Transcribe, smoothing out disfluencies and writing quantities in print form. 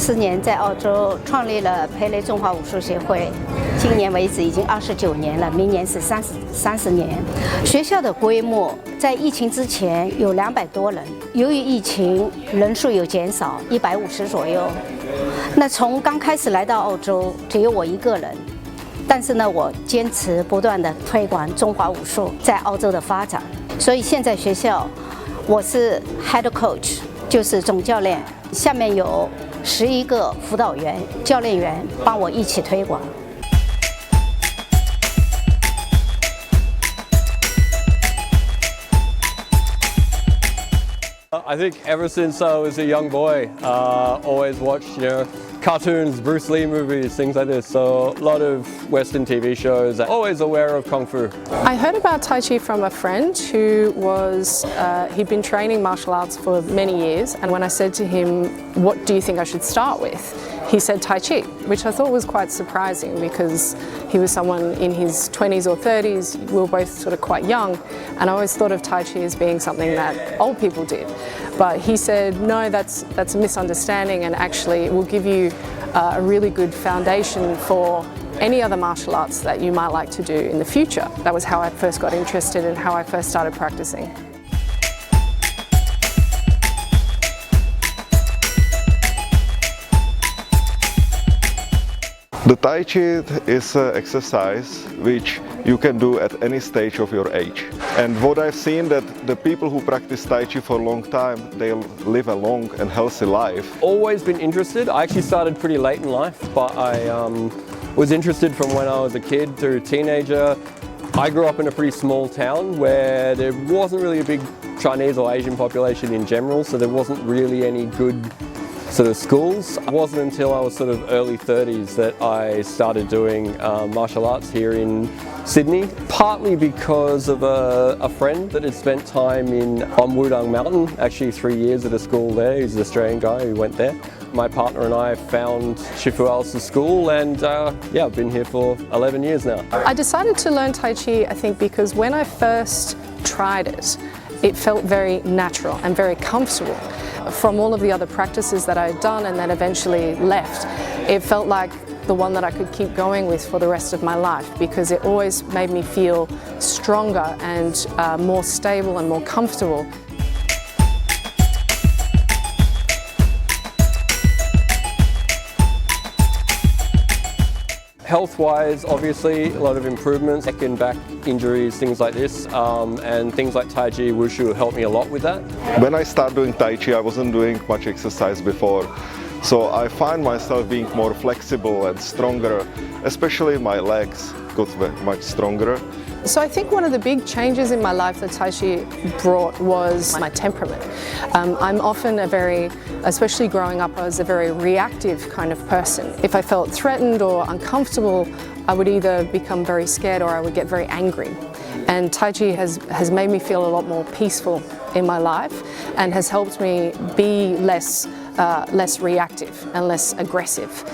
4年在澳洲创立了培雷中华武术协会，今年为止已经29年了，明年是30年。学校的规模在疫情之前有200多人，由于疫情人数有减少，150左右。那从刚开始来到澳洲，只有我一个人，但是呢，我坚持不断的推广中华武术在澳洲的发展，所以现在学校我是 head coach， 就是总教练，下面有11个辅导员、教练员帮我一起推广。I think ever since I was a young boy, always watched, cartoons, Bruce Lee movies, things like this. So a lot of Western TV shows. Always aware of Kung Fu. I heard about Tai Chi from a friend who was, he'd been training martial arts for many years. And when I said to him, what do you think I should start with? He said Tai Chi, which I thought was quite surprising because he was someone in his 20s or 30s. We were both sort of quite young, and I always thought of Tai Chi as being something that old people did. But he said, no, that's a misunderstanding, and actually it will give you a really good foundation for any other martial arts that you might like to do in the future. That was how I first got interested and how I first started practicing. The Tai Chi is an exercise which you can do at any stage of your age. And what I've seen that the people who practice Tai Chi for a long time, they live a long and healthy life. Always been interested. I actually started pretty late in life, but I was interested from when I was a kid through teenager. I grew up in a pretty small town where there wasn't really a big Chinese or Asian population in general, so there wasn't really any good sort of schools. It wasn't until I was sort of early 30s that I started doing martial arts here in Sydney, partly because of a friend that had spent time on Wudang Mountain, actually 3 years at a school there. He's an Australian guy who went there. My partner and I found Shifu Alice's school, and yeah, I've been here for 11 years now. I decided to learn Tai Chi, I think, because when I first tried it, it felt very natural and very comfortable. From all of the other practices that I had done and then eventually left, it felt like the one that I could keep going with for the rest of my life, because it always made me feel stronger and more stable and more comfortable. Health-wise, obviously, a lot of improvements, neck and back injuries, things like this, and things like Tai Chi, Wushu helped me a lot with that. When I started doing Tai Chi, I wasn't doing much exercise before. So I find myself being more flexible and stronger, especially my legs got much stronger. So I think one of the big changes in my life that Tai Chi brought was my temperament. I'm often especially growing up, I was a very reactive kind of person. If I felt threatened or uncomfortable, I would either become very scared or I would get very angry. And Tai Chi has made me feel a lot more peaceful in my life and has helped me be less reactive and less aggressive.